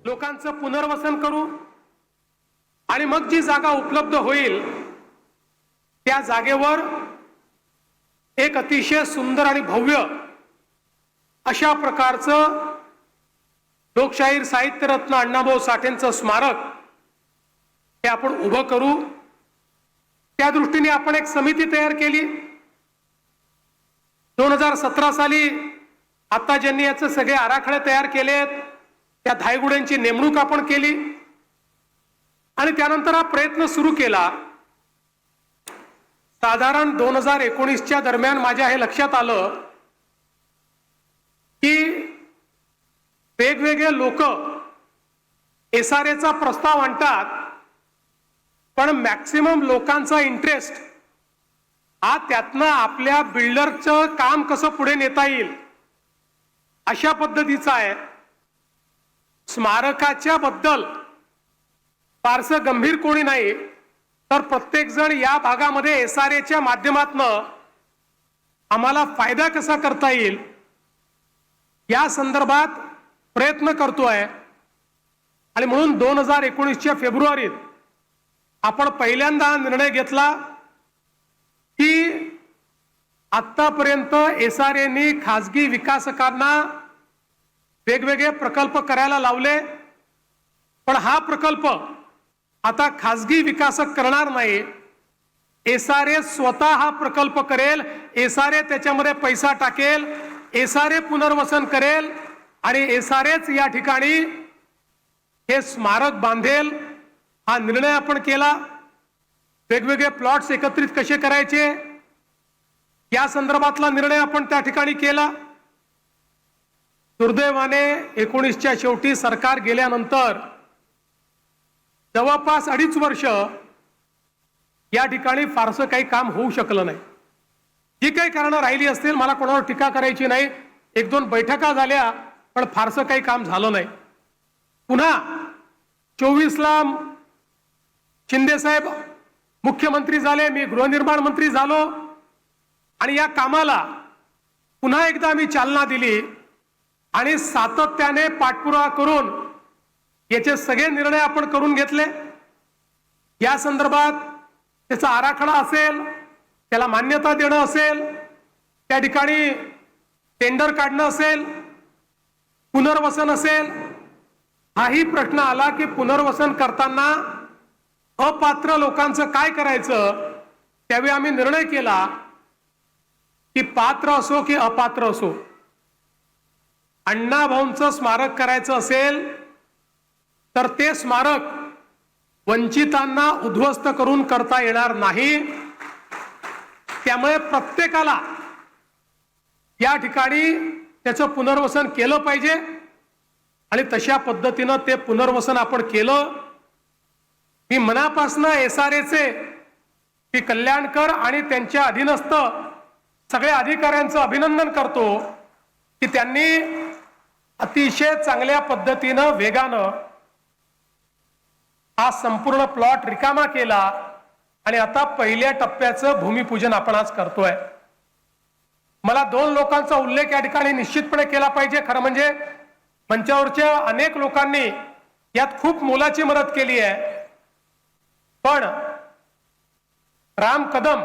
लोकांचं पुनर्वसन करू आणि मग जी जागा उपलब्ध होईल त्या जागेवर एक अतिशय सुंदर आणि भव्य अशा प्रकारचं लोकशाहीर साहित्यरत्न अण्णाभाऊ साठेंचं स्मारक हे आपण उभं करू। त्या दृष्टीने आपण एक समिती तयार केली। 2017 साली आता ज्यांनी याचे सगळे आराखडे तयार केलेत त्या धायगुड्यांची नेमणूक आपण केली आणि त्यानंतर हा प्रयत्न सुरू केला। साधारण 2019च्या दरम्यान माझ्या हे लक्षात आलं की वेगवेगळे लोक एसआरएचा प्रस्ताव आणतात, पण मॅक्सिमम लोकांचा इंटरेस्ट हा त्यातनं आपल्या बिल्डरचं काम कसं पुढे नेता येईल अशा पद्धतीचा आहे। स्मारकाच्या बद्दल फारसं गंभीर कोणी नाही, तर प्रत्येक जण या भागामध्ये एसआरएच्या माध्यमातून आम्हाला फायदा कसा करता येईल या संदर्भात प्रयत्न करतोय। आणि म्हणून 2019च्या फेब्रुवारीत आपण पहिल्यांदा निर्णय घेतला की आतापर्यंत एसआरएने खासगी विकासकांना वेगवेगळे प्रकल्प करायला लावले, पण हा प्रकल्प आता खासगी विकासक करणार नाही, एसआरए स्वतः हा प्रकल्प करेल, एसआरए त्याच्यामध्ये पैसा टाकेल, एसआरए पुनर्वसन करेल आणि एसआरएच या ठिकाणी हे स्मारक बांधेल। हा निर्णय आपण केला। वेगवेगळे प्लॉट्स एकत्रित कसे करायचे या संदर्भातला निर्णय आपण त्या ठिकाणी केला। दुर्दैवाने 19च्या शेवटी सरकार गेल्यानंतर जवळपास 2.5 वर्ष या ठिकाणी फारसं काही काम होऊ शकलं नाही। जी काही कारणं राहिली असतील, मला कोणावर टीका करायची नाही, 1-2 बैठका झाल्या पण फारसं काही काम झालं नाही। पुन्हा 24ला शिंदे साहेब मुख्यमंत्री झाले, मी गृहनिर्माण मंत्री झालो आणि या कामाला पुन्हा एकदा आम्ही चालना दिली आणि सातत्याने पाठपुरावा करून याचे सगळे निर्णय आपण करून घेतले। या संदर्भात त्याचा आराखडा असेल, त्याला मान्यता देणं असेल, त्या ठिकाणी टेंडर काढणं असेल, पुनर्वसन असेल। हाही प्रश्न आला की पुनर्वसन करताना अपात्र लोकांचं काय करायचं। त्यावेळी आम्ही निर्णय केला की पात्र असो की अपात्र असो, अण्णाभाऊंचं स्मारक करायचं असेल तर ते स्मारक वंचितांना उद्ध्वस्त करून करता येणार नाही। त्यामुळे प्रत्येकाला या ठिकाणी त्याचं पुनर्वसन केलं पाहिजे आणि तशा पद्धतीनं ते पुनर्वसन आपण केलं। मी मनापासून एसआरएचे की कल्याणकर आणि त्यांच्या अधीनस्थ सगळ्या अधिकाऱ्यांचं अभिनंदन करतो की त्यांनी अतिशय चांगल्या पद्धतीनं वेगानं हा संपूर्ण प्लॉट रिकामा केला आणि आता पहिल्या टप्प्याचं भूमिपूजन आपण आज करतोय। मला 2 लोकांचा उल्लेख या ठिकाणी निश्चितपणे केला पाहिजे। खरं म्हणजे मंचावरच्या अनेक लोकांनी यात खूप मोलाची मदत केली आहे, पण राम कदम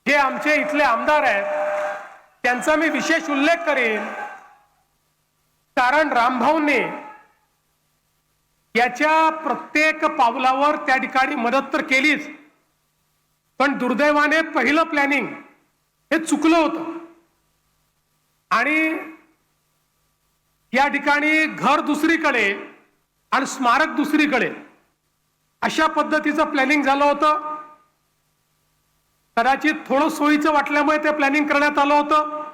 जे आमचे इथले आमदार आहेत त्यांचा मी विशेष उल्लेख करेन, कारण रामभाऊंनी याच्या प्रत्येक पावलावर त्या ठिकाणी मदत तर केलीच, पण दुर्दैवाने पहिलं प्लॅनिंग हे चुकलं होतं आणि या ठिकाणी घर दुसरीकडे आणि स्मारक दुसरीकडे अशा पद्धतीचं प्लॅनिंग झालं होतं। कदाचित थोडं सोयीचं वाटल्यामुळे ते प्लॅनिंग करण्यात आलं होतं।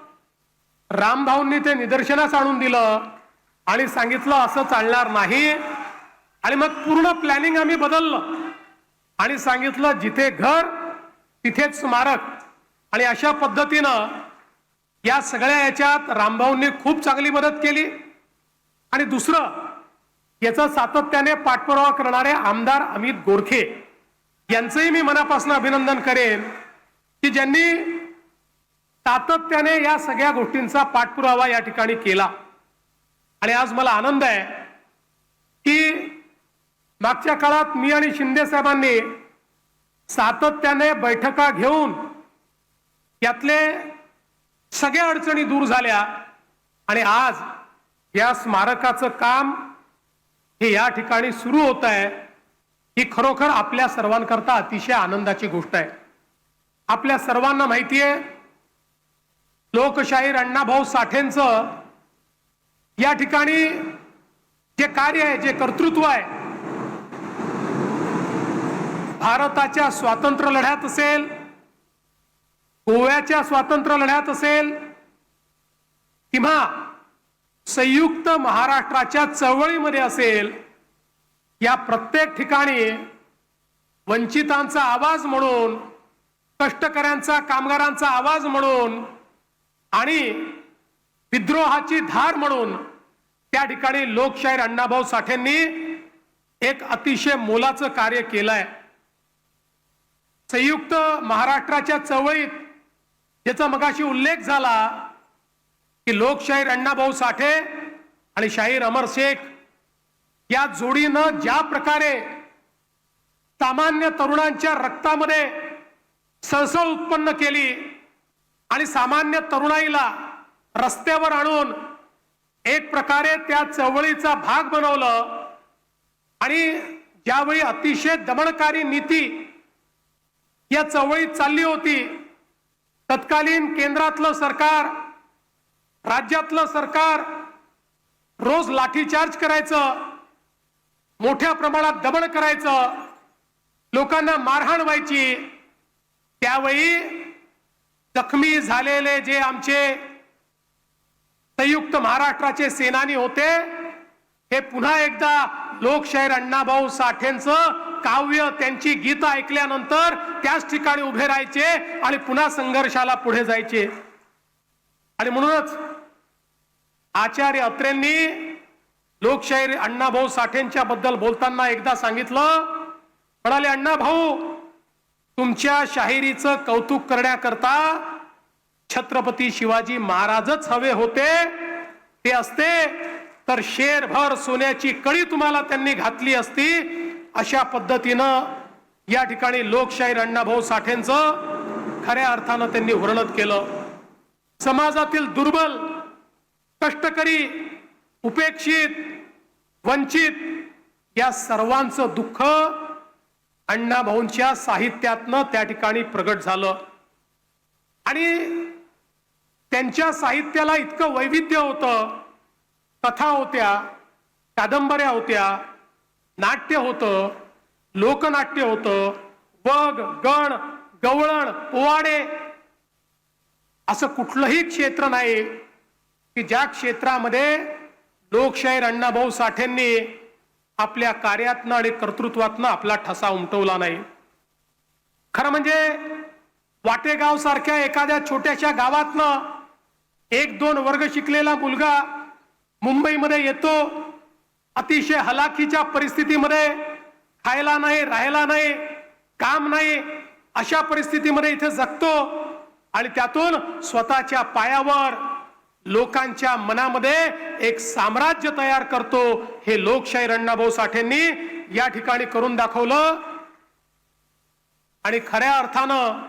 रामभाऊंनी ते निदर्शनास आणून दिलं आणि सांगितलं असं चालणार नाही आणि मग पूर्ण प्लॅनिंग आम्ही बदललं आणि सांगितलं जिथे घर तिथेच स्मारक। आणि अशा पद्धतीनं या सगळ्या याच्यात रामभाऊंनी खूप चांगली मदत केली। आणि दुसरं याचा सातत्याने पाठपुरावा करणारे आमदार अमित गोरखे यांचंही मी मनापासून अभिनंदन करेन की ज्यांनी सातत्याने या सगळ्या गोष्टींचा पाठपुरावा या ठिकाणी केला। आणि आज मला आनंद आहे की मागच्या काळात मी आणि शिंदे साहेबांनी सातत्याने बैठका घेऊन यातले सगळ्या अडचणी दूर झाल्या आणि आज या स्मारकाचं काम हे या ठिकाणी सुरू होत आहे। ही खरोखर आपल्या सर्वांकरता अतिशय आनंदाची गोष्ट आहे। आपल्या सर्वांना माहिती आहे लोकशाहीर अण्णाभाऊ साठेंचं या ठिकाणी जे कार्य आहे, जे कर्तृत्व आहे, भारताच्या स्वातंत्र्य लढ्यात असेल, गोव्याच्या स्वातंत्र्य लढ्यात असेल किंवा संयुक्त महाराष्ट्राच्या चळवळीमध्ये असेल, या प्रत्येक ठिकाणी वंचितांचा आवाज म्हणून, कष्टकऱ्यांचा, कामगारांचा आवाज म्हणून आणि विद्रोहाची धार म्हणून त्या ठिकाणी लोकशाहीर अण्णाभाऊ साठेंनी एक अतिशय मोलाचं कार्य केलंय। संयुक्त महाराष्ट्राच्या चळवळीत ज्याचा मगाशी उल्लेख झाला की लोकशाहीर अण्णाभाऊ साठे आणि शाहीर अमर शेख या जोडीनं ज्या प्रकारे सामान्य तरुणांच्या रक्तामध्ये सळसळ उत्पन्न केली आणि सामान्य तरुणाईला रस्त्यावर आणून एक प्रकारे त्या चळवळीचा भाग बनवलं आणि ज्यावेळी अतिशय दमनकारी नीती या चळवळीत चालली होती, तत्कालीन केंद्रातलं सरकार, राज्यातलं सरकार रोज लाठीचार्ज करायचं, मोठ्या प्रमाणात दमन करायचं, लोकांना मारहाण व्हायची। त्यावेळी जखमी झालेले जे आमचे संयुक्त महाराष्ट्राचे सेनानी होते, हे पुन्हा एकदा लोकशाहीर अण्णाभाऊ साठेंचं काव्य, त्यांची गीतं ऐकल्यानंतर त्याच ठिकाणी उभे राहायचे आणि पुन्हा संघर्षाला पुढे जायचे। आणि म्हणूनच आचार्य अत्रेंनी लोकशाहीर अण्णाभाऊ साठेंच्या बद्दल बोलताना एकदा सांगितलं, म्हणाले, अण्णाभाऊ, तुमच्या शाहिरीचं कौतुक करण्याकरता छत्रपती शिवाजी महाराजच हवे होते। ते असते तर शेरभर सोन्याची कळी तुम्हाला त्यांनी घातली असती। अशा पद्धतीनं या ठिकाणी लोकशाहीर अण्णाभाऊ साठेंचं खऱ्या अर्थानं त्यांनी वर्णन केलं। समाजातील दुर्बल, कष्टकरी, उपेक्षित, वंचित या सर्वांचं दुःख अण्णाभाऊंच्या साहित्यातनं त्या ठिकाणी प्रगट झालं आणि त्यांच्या साहित्याला इतकं वैविध्य होतं। कथा होत्या, कादंबऱ्या होत्या, नाट्य होतं, लोकनाट्य होतं, वग, गण, गवळण, पोवाडे, असं कुठलंही क्षेत्र नाही की ज्या क्षेत्रामध्ये लोकशाहीर अण्णाभाऊ साठेंनी आपल्या कार्यातनं आणि कर्तृत्वातनं आपला ठसा उमटवला नाही। खरं म्हणजे वाटेगाव सारख्या एखाद्या छोट्याशा गावातनं एक दोन वर्ग शिकलेला मुलगा मुंबईमध्ये येतो, अतिशय हलाखीच्या परिस्थितीमध्ये, खायला नाही, राहायला नाही, काम नाही, अशा परिस्थितीमध्ये इथे जगतो आणि त्यातून स्वतःच्या पायावर लोकांच्या मनामध्ये एक साम्राज्य तयार करतो। हे लोकशाहीर अण्णाभाऊ साठेंनी या ठिकाणी करून दाखवलं आणि खऱ्या अर्थानं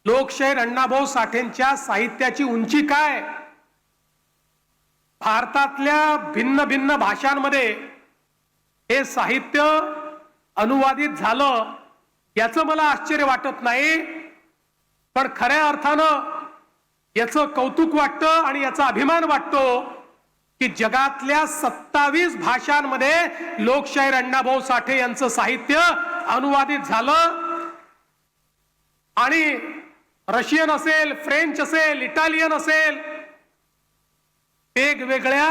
लोकशाहीर अण्णाभाऊ साठेंच्या साहित्याची उंची काय, भारतातल्या भिन्न भिन्न भाषांमध्ये हे साहित्य अनुवादित झालं याचं मला आश्चर्य वाटत नाही, पण खऱ्या अर्थानं याचं कौतुक वाटतं आणि याचा अभिमान वाटतो की जगातल्या 27 भाषांमध्ये लोकशाहीर अण्णाभाऊ साठे यांचं साहित्य अनुवादित झालं आणि रशियन असेल, फ्रेंच असेल, इटालियन असेल, वेगवेगळ्या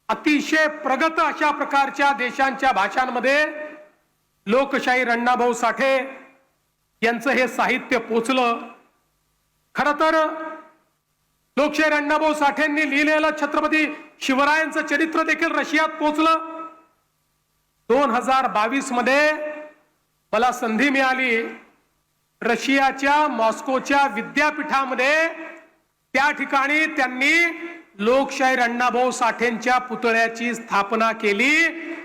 अतिशय प्रगत अशा प्रकारच्या देशांच्या भाषांमध्ये लोकशाहीर अण्णाभाऊ साठे यांचं हे साहित्य पोचलं। खरं तर लोकशाहीर अण्णाभाऊ साठेंनी लिहिलेलं छत्रपती शिवरायांचं चरित्र देखील रशियात पोचलं। 2022 मध्ये मला संधी मिळाली रशियाच्या मॉस्कोच्या विद्यापीठामध्ये, त्या ठिकाणी त्यांनी लोकशाहीर अण्णाभाऊ साठेंच्या पुतळ्याची स्थापना केली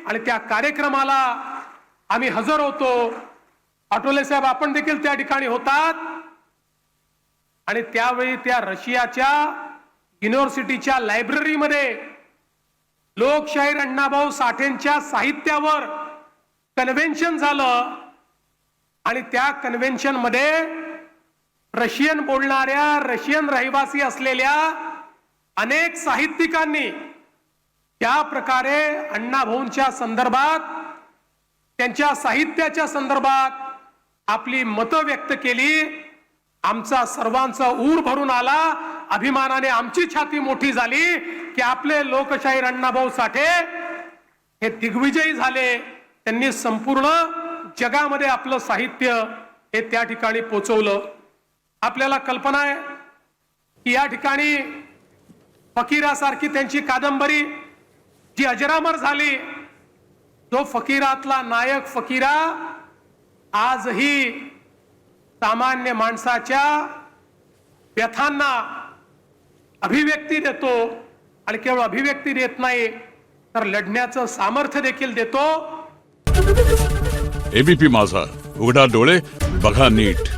आणि त्या कार्यक्रमाला आम्ही हजर होतो. आठवले साहेब आपण देखील त्या ठिकाणी होतात. आणि त्यावेळी त्या रशियाच्या युनिव्हर्सिटीच्या लायब्ररीमध्ये लोकशाहीर अण्णाभाऊ साठेंच्या साहित्यावर कन्व्हेन्शन झालं आणि त्या कन्व्हेन्शन मध्ये रशियन बोलणाऱ्या रशियन रहिवासी असलेल्या अनेक साहित्यिकांनी त्या प्रकारे अण्णाभाऊंच्या संदर्भात त्यांच्या साहित्याच्या संदर्भात आपली मतं व्यक्त केली. आमचा सर्वांचा ऊर भरून आला. अभिमानाने आमची छाती मोठी झाली की आपले लोकशाहीर अण्णाभाऊ साठे हे दिग्विजयी झाले. त्यांनी संपूर्ण जगामध्ये आपलं साहित्य हे त्या ठिकाणी पोचवलं. आपल्याला कल्पना आहे की या ठिकाणी फकीरासारखी त्यांची कादंबरी जी अजरामर झाली, जो फकीरातला नायक फकीरा आजही सामान्य माणसाच्या व्यथांना अभिव्यक्ती देतो आणि केवळ अभिव्यक्ती देत नाही तर लढण्याचं सामर्थ्य देखील देतो. एबीपी माझा, उघडा डोळे बघा नीट.